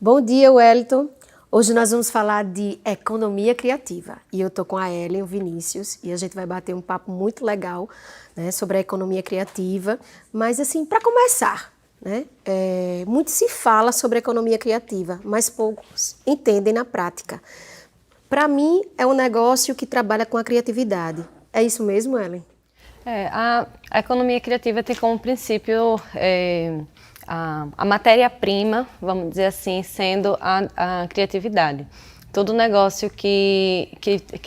Bom dia, Wellington. Hoje nós vamos falar de economia criativa. E eu estou com a Ellen, o Vinícius, e a gente vai bater um papo muito legal, né, sobre a economia criativa. Mas, assim, para começar, né, muito se fala sobre economia criativa, mas poucos entendem na prática. Para mim, é um negócio que trabalha com a criatividade. É isso mesmo, Ellen? A economia criativa tem como princípio a matéria-prima, vamos dizer assim, sendo a criatividade. Todo negócio que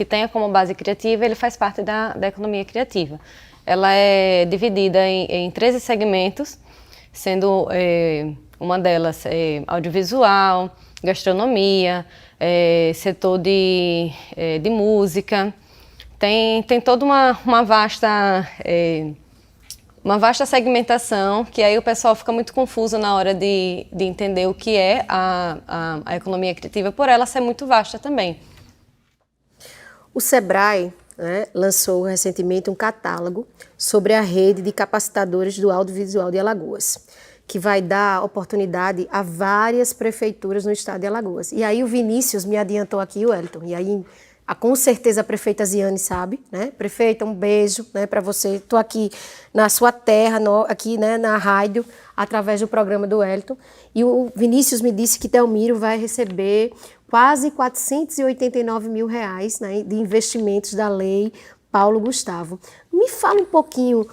tenha como base criativa, ele faz parte da economia criativa. Ela é dividida em 13 segmentos, sendo uma delas audiovisual, gastronomia, setor de música. Tem toda uma vasta segmentação, que aí o pessoal fica muito confuso na hora de entender o que é a economia criativa, por ela ser muito vasta também. O Sebrae, né, lançou recentemente um catálogo sobre a rede de capacitadores do audiovisual de Alagoas, que vai dar oportunidade a várias prefeituras no estado de Alagoas. E aí o Vinícius me adiantou aqui, o Wellington, e aí com certeza a prefeita Ziane sabe, né? Prefeita, um beijo, né, para você. Estou aqui na sua terra, aqui, né, na rádio, através do programa do Wellington. E o Vinícius me disse que Delmiro vai receber quase R$489 mil, né, de investimentos da lei Paulo Gustavo. Me fala um pouquinho,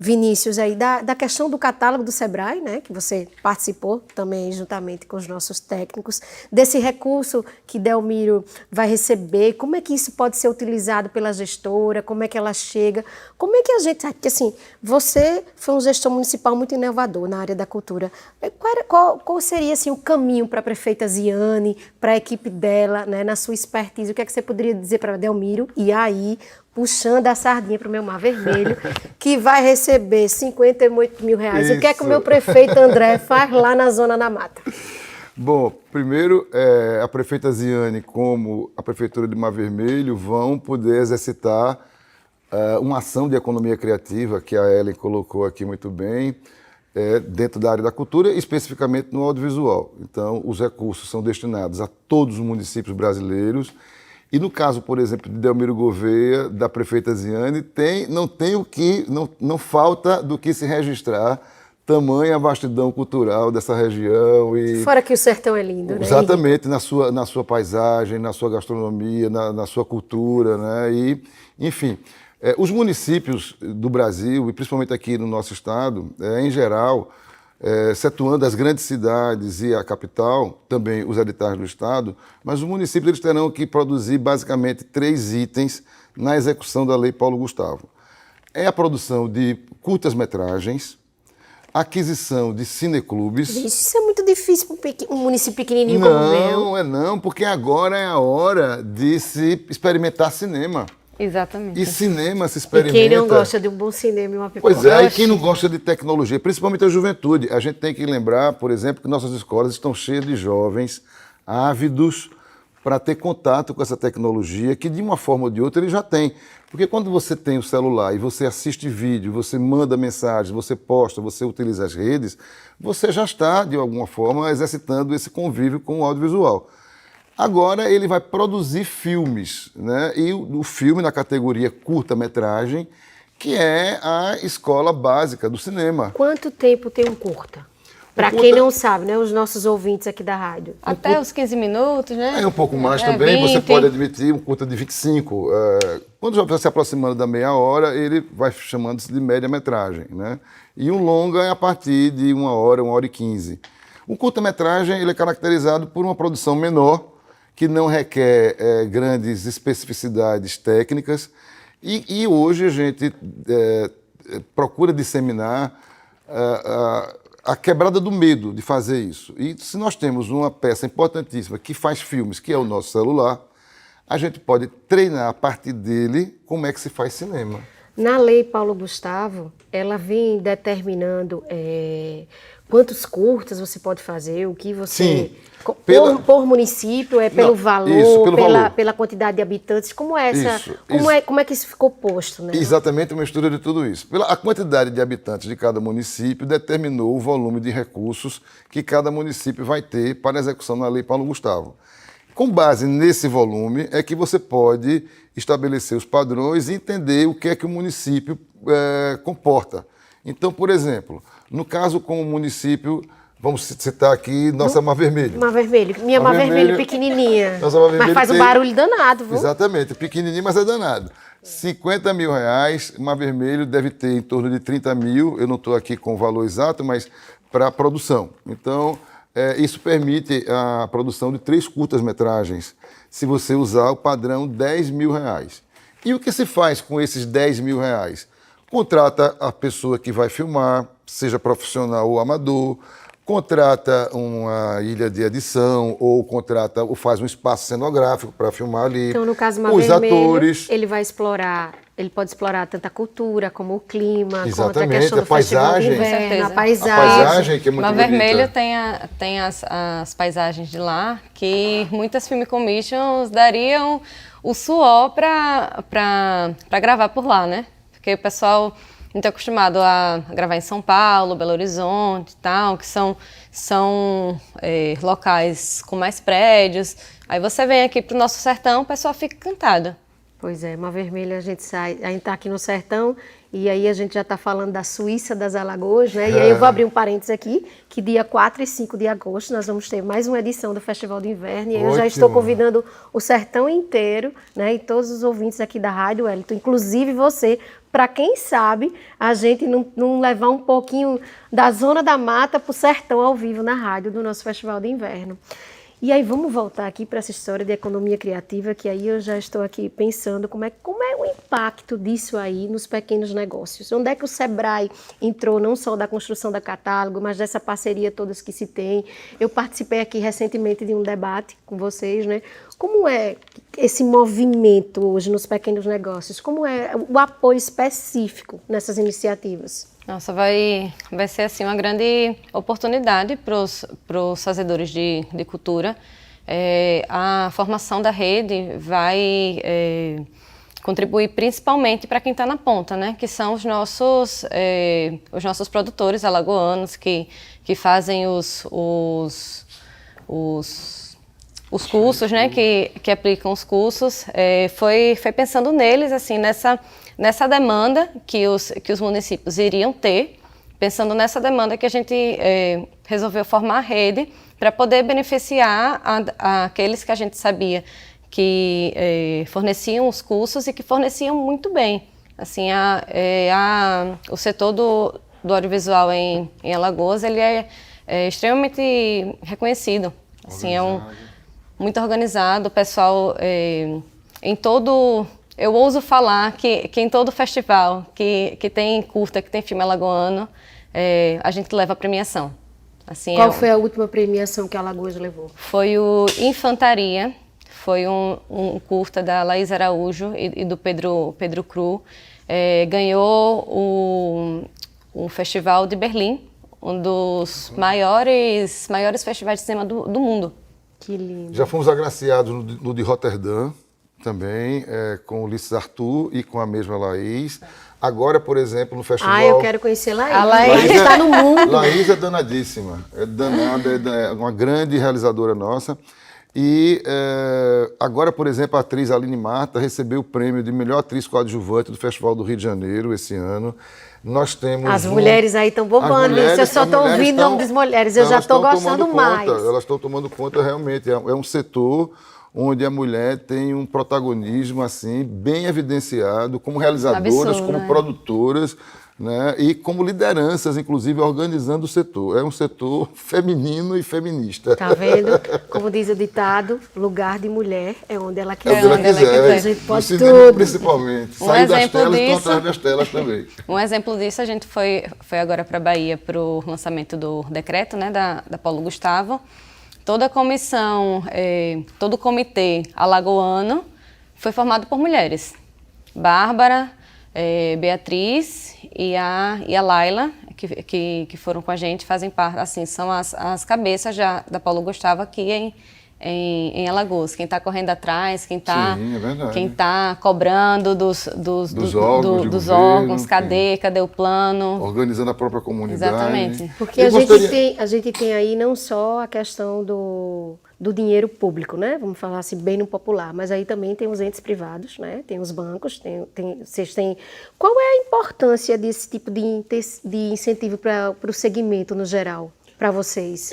Vinícius, aí, da questão do catálogo do Sebrae, né, que você participou também juntamente com os nossos técnicos, desse recurso que Delmiro vai receber, como é que isso pode ser utilizado pela gestora, como é que ela chega, como é que a gente... Porque, assim, você foi um gestor municipal muito inovador na área da cultura. Qual seria, assim, o caminho para a prefeita Ziane, para a equipe dela, né, na sua expertise? O que é que você poderia dizer para Delmiro? E aí, puxando a sardinha para o meu Mar Vermelho, que vai receber R$58 mil. Isso. O que é que o meu prefeito André faz lá na Zona da Mata? Bom, primeiro, a prefeita Ziane, como a prefeitura de Mar Vermelho, vão poder exercitar uma ação de economia criativa, que a Ellen colocou aqui muito bem, dentro da área da cultura, especificamente no audiovisual. Então, os recursos são destinados a todos os municípios brasileiros. E no caso, por exemplo, de Delmiro Gouveia, da prefeita Ziane, não falta do que se registrar, tamanha vastidão cultural dessa região. E fora que o sertão é lindo, né? Exatamente, na sua paisagem, na sua gastronomia, na sua cultura, né? E, enfim, os municípios do Brasil, e principalmente aqui no nosso estado, em geral, excetuando as grandes cidades e a capital, também os editais do estado, mas os municípios eles terão que produzir basicamente 3 itens na execução da Lei Paulo Gustavo. É a produção de curtas-metragens, aquisição de cineclubes. Isso é muito difícil para um município pequenininho como o meu. Não, porque agora é a hora de se experimentar cinema. Exatamente. E cinema se experimenta. E quem não gosta de um bom cinema e uma pipoca? Pois é, e quem não gosta de tecnologia, principalmente a juventude. A gente tem que lembrar, por exemplo, que nossas escolas estão cheias de jovens ávidos para ter contato com essa tecnologia, que de uma forma ou de outra ele já tem. Porque quando você tem o celular e você assiste vídeo, você manda mensagens, você posta, você utiliza as redes, você já está, de alguma forma, exercitando esse convívio com o audiovisual. Agora ele vai produzir filmes, né? E o filme na categoria curta-metragem, que é a escola básica do cinema. Quanto tempo tem um curta? Para quem não sabe, né? Os nossos ouvintes aqui da rádio. Até os 15 minutos, né? Um pouco mais também, 20. Você pode admitir um curta de 25. Quando já vai se aproximando da meia hora, ele vai chamando-se de média-metragem, né? E um longa é a partir de 1 hora, 1 hora e 15. O curta-metragem ele é caracterizado por uma produção menor, que não requer grandes especificidades técnicas, e hoje a gente procura disseminar a quebrada do medo de fazer isso. E se nós temos uma peça importantíssima que faz filmes, que é o nosso celular, a gente pode treinar a partir dele como é que se faz cinema. Na lei Paulo Gustavo, ela vem determinando quantos curtas você pode fazer, o que você... Sim. Por município, pelo valor, isso, pelo valor. Pela quantidade de habitantes, como é essa... Isso. Como é que isso ficou posto, né? Exatamente uma mistura de tudo isso. A quantidade de habitantes de cada município determinou o volume de recursos que cada município vai ter para execução na lei Paulo Gustavo. Com base nesse volume é que você pode estabelecer os padrões e entender o que é que o município comporta. Então, por exemplo, no caso com o município, vamos citar aqui nossa Mar Vermelho. Mar Vermelho. Minha Mar Vermelho pequenininha. Nossa Mar Vermelho mas faz um barulho danado, viu? Exatamente, pequenininho, mas é danado. R$50 mil, Mar Vermelho deve ter em torno de 30 mil, eu não estou aqui com o valor exato, mas para a produção. Então, isso permite a produção de 3 curtas-metragens, se você usar o padrão R$10 mil. E o que se faz com esses R$10 mil? Contrata a pessoa que vai filmar, seja profissional ou amador, contrata uma ilha de edição ou faz um espaço cenográfico para filmar ali. Então, no caso, Mar os Vermelho, atores. ele pode explorar tanto a cultura como o clima, quanto a Exatamente, questão do a paisagem. Festival de Inverno, a A paisagem que é muito Mar bonita. Vermelho tem as paisagens de lá que muitas film commissions dariam o suor para gravar por lá, né? Porque o pessoal muito acostumado a gravar em São Paulo, Belo Horizonte e tal, que são locais com mais prédios. Aí você vem aqui para o nosso sertão, o pessoal fica encantado. Pois é, Mar Vermelho a gente está aqui no sertão e aí a gente já está falando da Suíça das Alagoas, né? E aí eu vou abrir um parênteses aqui, que dia 4 e 5 de agosto nós vamos ter mais uma edição do Festival do Inverno e aí eu já estou convidando o sertão inteiro, né? E todos os ouvintes aqui da Rádio Wellington, inclusive você, para quem sabe a gente não levar um pouquinho da Zona da Mata para o sertão ao vivo na rádio do nosso Festival do Inverno. E aí vamos voltar aqui para essa história de economia criativa, que aí eu já estou aqui pensando como é o impacto disso aí nos pequenos negócios. Onde é que o Sebrae entrou, não só da construção da catálogo, mas dessa parceria todas que se tem. Eu participei aqui recentemente de um debate com vocês, né? Como é esse movimento hoje nos pequenos negócios? Como é o apoio específico nessas iniciativas? Nossa, vai ser assim uma grande oportunidade para os fazedores de cultura. A formação da rede vai contribuir principalmente para quem está na ponta, né? Que são os nossos produtores alagoanos que fazem os cursos, né? Que aplicam os cursos. Foi pensando neles, assim, nessa demanda que os municípios iriam ter, pensando nessa demanda que a gente resolveu formar a rede para poder beneficiar aqueles que a gente sabia que forneciam os cursos e que forneciam muito bem. Assim, o setor do audiovisual em Alagoas, ele é extremamente reconhecido. Assim, muito organizado, o pessoal em todo... Eu ouso falar que em todo festival que tem curta, que tem filme alagoano, a gente leva a premiação. Assim, Qual foi a última premiação que a Alagoas levou? Foi o Infantaria, foi um curta da Laís Araújo e do Pedro Cru. Ganhou o Festival de Berlim, um dos maiores festivais de cinema do mundo. Que lindo. Já fomos agraciados no de Roterdã, também, com o Ulisses Arthur e com a mesma Laís. Agora, por exemplo, no festival... eu quero conhecer Laís. A Laís está no mundo. Laís é danadíssima, é danada, é uma grande realizadora nossa. E agora, por exemplo, a atriz Aline Marta recebeu o prêmio de melhor atriz coadjuvante do Festival do Rio de Janeiro esse ano. Nós temos... As mulheres aí estão bombando, eu só estou ouvindo o nome das mulheres, eu já estou gostando mais. Elas estão tomando conta realmente, é um setor onde a mulher tem um protagonismo assim bem evidenciado como realizadoras, Absurdo, como né? produtoras, né, e como lideranças, inclusive organizando o setor. É um setor feminino e feminista. Tá vendo? Como diz o ditado, lugar de mulher é onde ela quiser. É onde ela quiser, A gente no pode cinema tudo. principalmente. Um Sair das exemplo telas e estão disso- atrás das telas também. Um exemplo disso, a gente foi agora para a Bahia para o lançamento do decreto, né, da Paulo Gustavo. Toda a comissão, todo o comitê alagoano foi formado por mulheres. Bárbara, Beatriz e a Laila, que foram com a gente, fazem parte, assim, são as cabeças da Paulo Gustavo aqui em Alagoas. Quem está correndo atrás, quem está cobrando dos órgãos, cadê o plano. Organizando a própria comunidade. Exatamente. Porque a gente tem aí não só a questão do dinheiro público, né? Vamos falar assim, bem no popular, mas aí também tem os entes privados, né? Tem os bancos, vocês têm... Qual é a importância desse tipo de incentivo para o segmento no geral, para vocês?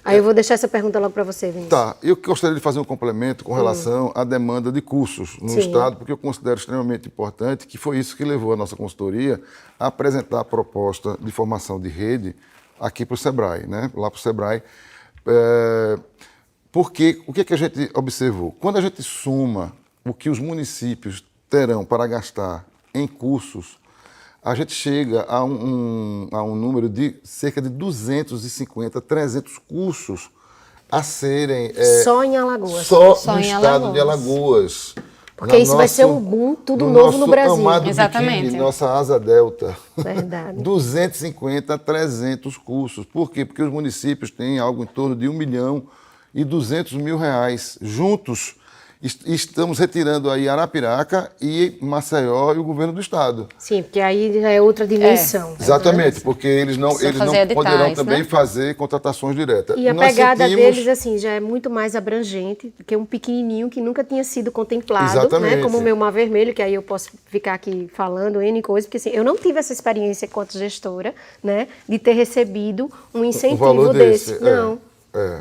Aí eu vou deixar essa pergunta logo para você, Vinícius. Tá, eu gostaria de fazer um complemento com relação à demanda de cursos no Estado, porque eu considero extremamente importante, que foi isso que levou a nossa consultoria a apresentar a proposta de formação de rede aqui para o Sebrae, né? Lá para o Sebrae. Porque o que a gente observou? Quando a gente soma o que os municípios terão para gastar em cursos, a gente chega a um número de cerca de 250, 300 cursos a serem... só em Alagoas. Só no estado de Alagoas. Porque isso vai ser um boom, tudo novo no Brasil. Amado Exatamente. Biquíni, nossa asa delta. Verdade. 250, 300 cursos. Por quê? Porque os municípios têm algo em torno de R$1.200.000 juntos. Estamos retirando aí Arapiraca e Maceió e o governo do estado. Sim, porque aí já é outra dimensão. Exatamente, porque eles não poderão também fazer contratações diretas. E a pegada deles, assim, já é muito mais abrangente do que um pequenininho que nunca tinha sido contemplado, né? Como o meu Mar Vermelho, que aí eu posso ficar aqui falando N coisas, porque assim, eu não tive essa experiência enquanto gestora, né? De ter recebido um incentivo desse. Não.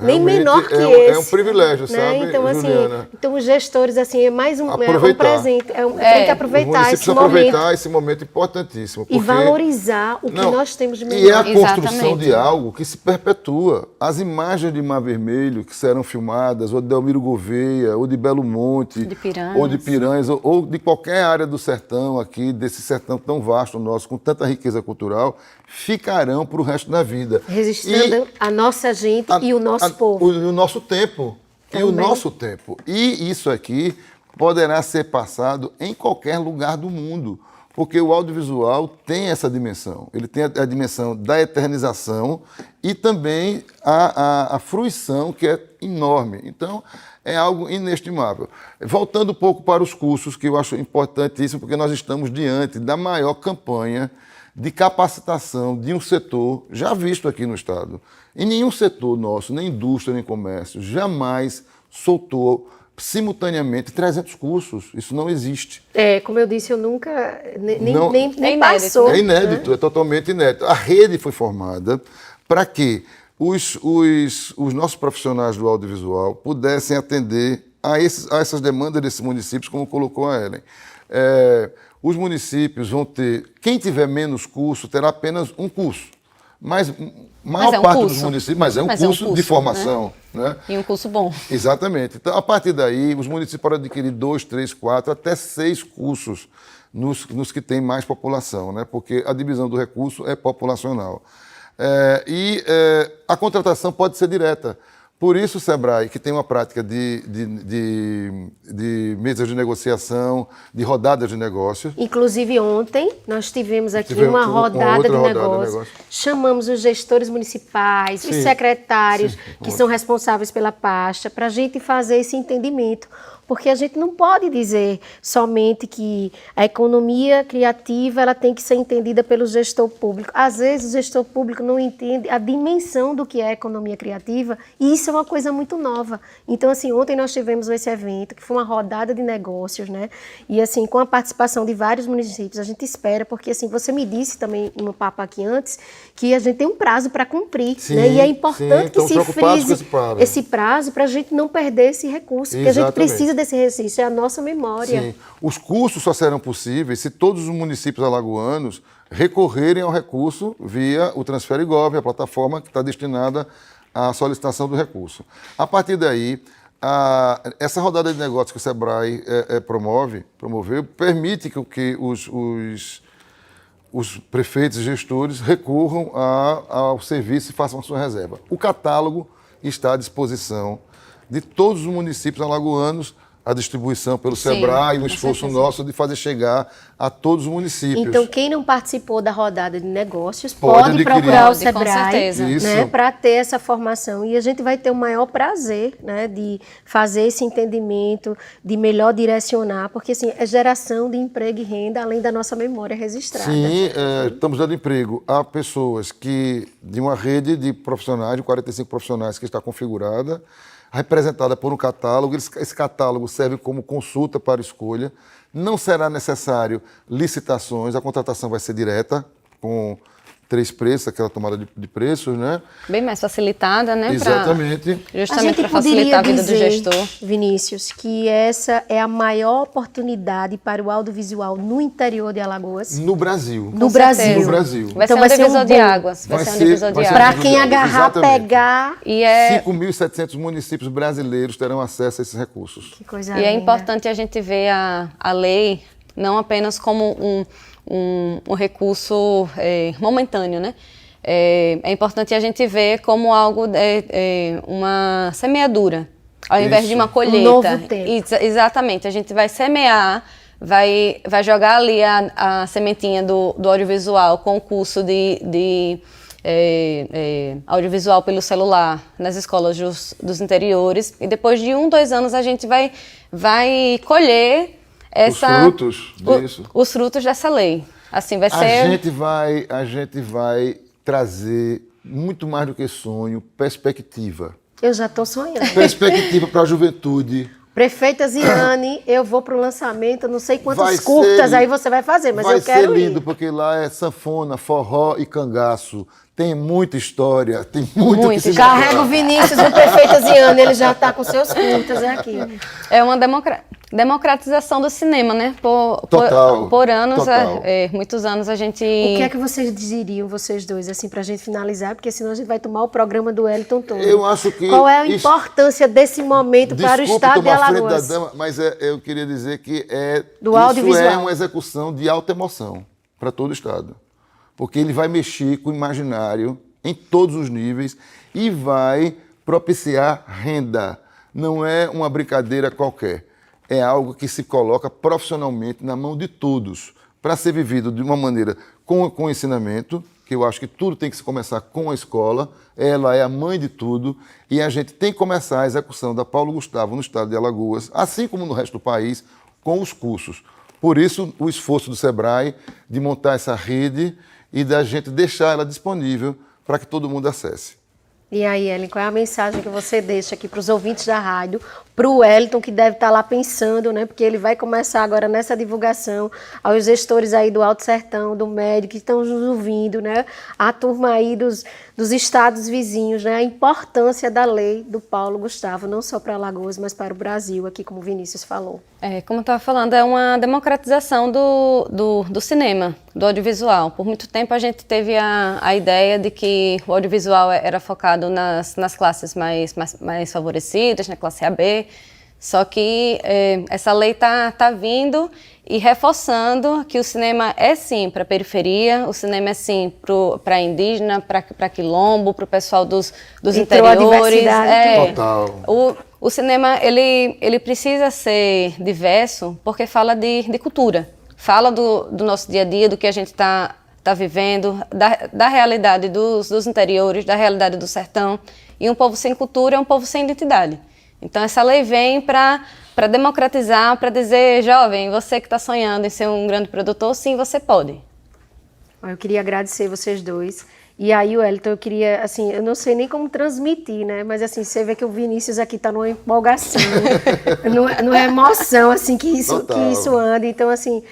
Nem menor que esse. É um privilégio, né? Sabe, então, Juliana? assim, então os gestores, assim, é mais um presente. Tem que aproveitar esse momento. Aproveitar esse momento importantíssimo. E valorizar o que nós temos de melhor. E é a construção de algo que se perpetua. As imagens de Mar Vermelho que serão filmadas, ou de Delmiro Gouveia, ou de Belo Monte, ou de Piranhas, ou de qualquer área do sertão aqui, desse sertão tão vasto nosso, com tanta riqueza cultural, ficarão para o resto da vida. Registrando a nossa gente e o nosso povo. O nosso tempo. Também. E o nosso tempo. E isso aqui poderá ser passado em qualquer lugar do mundo, porque o audiovisual tem essa dimensão. Ele tem a dimensão da eternização e também a fruição, que é enorme. Então, é algo inestimável. Voltando um pouco para os cursos, que eu acho importantíssimo, porque nós estamos diante da maior campanha de capacitação de um setor já visto aqui no Estado. Em nenhum setor nosso, nem indústria, nem comércio, jamais soltou simultaneamente 300 cursos. Isso não existe. Como eu disse, eu nunca, nem passou. É inédito, né? É totalmente inédito. A rede foi formada para que os nossos profissionais do audiovisual pudessem atender a essas demandas desses municípios, como colocou a Ellen. Os municípios vão ter... Quem tiver menos curso terá apenas um curso. Mas maior parte dos municípios... Mas é um curso de formação. Né? E um curso bom. Exatamente. Então, a partir daí, os municípios podem adquirir 2, 3, 4, até 6 cursos nos que têm mais população, né? Porque a divisão do recurso é populacional. A contratação pode ser direta. Por isso, o Sebrae, que tem uma prática de mesas de negociação, de rodadas de negócios. Inclusive, ontem, nós tivemos aqui uma rodada de negócios. Chamamos os gestores municipais, os secretários, que são responsáveis pela pasta, para a gente fazer esse entendimento. Porque a gente não pode dizer somente que a economia criativa ela tem que ser entendida pelo gestor público. Às vezes o gestor público não entende a dimensão do que é a economia criativa e isso é uma coisa muito nova. Então, assim, ontem nós tivemos esse evento, que foi uma rodada de negócios, né? E, assim, com a participação de vários municípios, a gente espera, porque, assim, você me disse também no papo aqui antes, que a gente tem um prazo para cumprir, né? E é importante que se frise esse prazo para a gente não perder esse recurso, porque a gente precisa desse exercício, é a nossa memória. Sim. Os cursos só serão possíveis se todos os municípios alagoanos recorrerem ao recurso via o Transfere Gov, a plataforma que está destinada à solicitação do recurso. A partir daí, essa rodada de negócios que o Sebrae promoveu, permite que os prefeitos e gestores recorram ao serviço e façam a sua reserva. O catálogo está à disposição de todos os municípios alagoanos a distribuição pelo Sim, SEBRAE e um com esforço certeza. nosso de fazer chegar a todos os municípios. Então, quem não participou da rodada de negócios Pode pode adquirir. procurar o Pode, com SEBRAE, certeza. Isso. né, para ter essa formação. E a gente vai ter o maior prazer, né, de fazer esse entendimento, de melhor direcionar, porque assim, é geração de emprego e renda, além da nossa memória registrada. Sim, estamos dando emprego a pessoas de uma rede de profissionais, de 45 profissionais que está configurada, representada por um catálogo. Esse catálogo serve como consulta para escolha. Não será necessário licitações, a contratação vai ser direta, com 3 preços, aquela tomada de preços, né? Bem mais facilitada, né? Exatamente. Justamente para facilitar a vida do gestor. Vinícius, que essa é a maior oportunidade para o audiovisual no interior de Alagoas. No Brasil. No Com Brasil. certeza. No Brasil. Vai Então ser vai um ser um divisor de boom. águas. Vai ser um divisor de vai ser águas. Para quem agarrar, Exatamente. pegar. E é 5.700 municípios brasileiros terão acesso a esses recursos. Que coisa E é linda. importante a gente ver a lei não apenas como um recurso momentâneo, né? É importante a gente ver como algo, uma semeadura, ao invés de Isso. uma colheita. Um novo tempo. Exatamente, a gente vai semear, vai jogar ali a sementinha do audiovisual com o curso de audiovisual pelo celular nas escolas dos interiores, e depois de 2 anos a gente vai colher Os frutos disso. os frutos dessa lei. Assim vai A ser. gente vai trazer muito mais do que sonho, perspectiva. Eu já estou sonhando. Perspectiva para a juventude. Prefeita Ziane, eu vou para o lançamento, não sei Vai quantas ser- curtas aí você vai fazer, mas vai eu quero ser lindo, ir. porque lá é sanfona, forró e cangaço. Tem muita história, tem muito Muita que se história. Carrega o Vinícius, o Prefeita Ziane, ele já está com seus curtas aqui. É uma democratização do cinema, né? Total, Por anos, total. muitos anos a gente. O que é que vocês diriam, vocês dois, assim, para a gente finalizar? Porque senão a gente vai tomar o programa do Wellington todo. Eu acho que Qual é a isso- importância desse momento para o Desculpe Estado de tomar a frente da Alagoas? dama, mas eu queria dizer que Do isso audiovisual. é uma execução de alta emoção para todo o Estado. Porque ele vai mexer com o imaginário em todos os níveis e vai propiciar renda. Não é uma brincadeira qualquer. É algo que se coloca profissionalmente na mão de todos para ser vivido de uma maneira com ensinamento, que eu acho que tudo tem que se começar com a escola, ela é a mãe de tudo, e a gente tem que começar a execução da Paulo Gustavo no estado de Alagoas, assim como no resto do país, com os cursos. Por isso, o esforço do SEBRAE de montar essa rede e da gente deixar ela disponível para que todo mundo acesse. E aí, Ellen, qual é a mensagem que você deixa aqui para os ouvintes da rádio, para o Wellington, que deve estar lá pensando, né? Porque ele vai começar agora nessa divulgação, aos gestores aí do Alto Sertão, do MED, que estão nos ouvindo, né? A turma aí dos estados vizinhos, né? A importância da lei do Paulo Gustavo, não só para Alagoas, mas para o Brasil, aqui como o Vinícius falou. Como eu estava falando, é uma democratização do cinema, do audiovisual. Por muito tempo a gente teve a ideia de que o audiovisual era focado nas classes mais favorecidas, na classe AB, só que essa lei tá vindo e reforçando que o cinema é sim para a periferia, o cinema é sim para indígena, para quilombo, para o pessoal dos E pra interiores. diversidade. Total. O cinema, ele precisa ser diverso porque fala de cultura. Fala do nosso dia a dia, do que a gente está vivendo, da realidade dos interiores, da realidade do sertão. E um povo sem cultura é um povo sem identidade. Então, essa lei vem para democratizar, para dizer, jovem, você que está sonhando em ser um grande produtor, sim, você pode. Eu queria agradecer vocês dois. E aí, Wellington, eu queria, assim, eu não sei nem como transmitir, né? Mas, assim, você vê que o Vinícius aqui está numa empolgação, numa emoção, assim, que isso anda. Então, assim,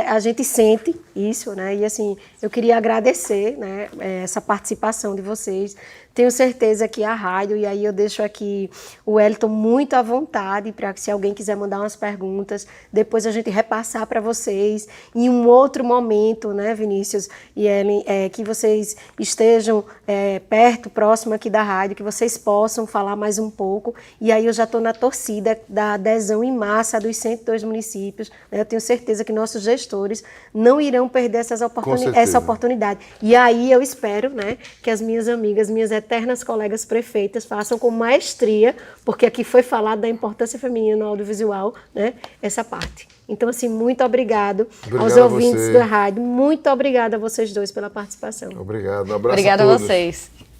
a gente sente isso, né? E, assim, eu queria agradecer, né, essa participação de vocês. Tenho certeza que a rádio, e aí eu deixo aqui o Wellington muito à vontade para que, se alguém quiser mandar umas perguntas, depois a gente repassar para vocês em um outro momento, né, Vinícius e Ellen, que vocês estejam perto, próximo aqui da rádio, que vocês possam falar mais um pouco. E aí eu já estou na torcida da adesão em massa dos 102 municípios. Né? Eu tenho certeza que nosso nossos gestores não irão perder essa certeza. oportunidade. E aí eu espero, né, que as minhas amigas, minhas eternas colegas prefeitas façam com maestria, porque aqui foi falado da importância feminina no audiovisual, né, essa parte. Então, assim, muito obrigado aos ouvintes da rádio. Muito obrigada a vocês dois pela participação. Obrigado. Um abraço Obrigada a a todos. vocês.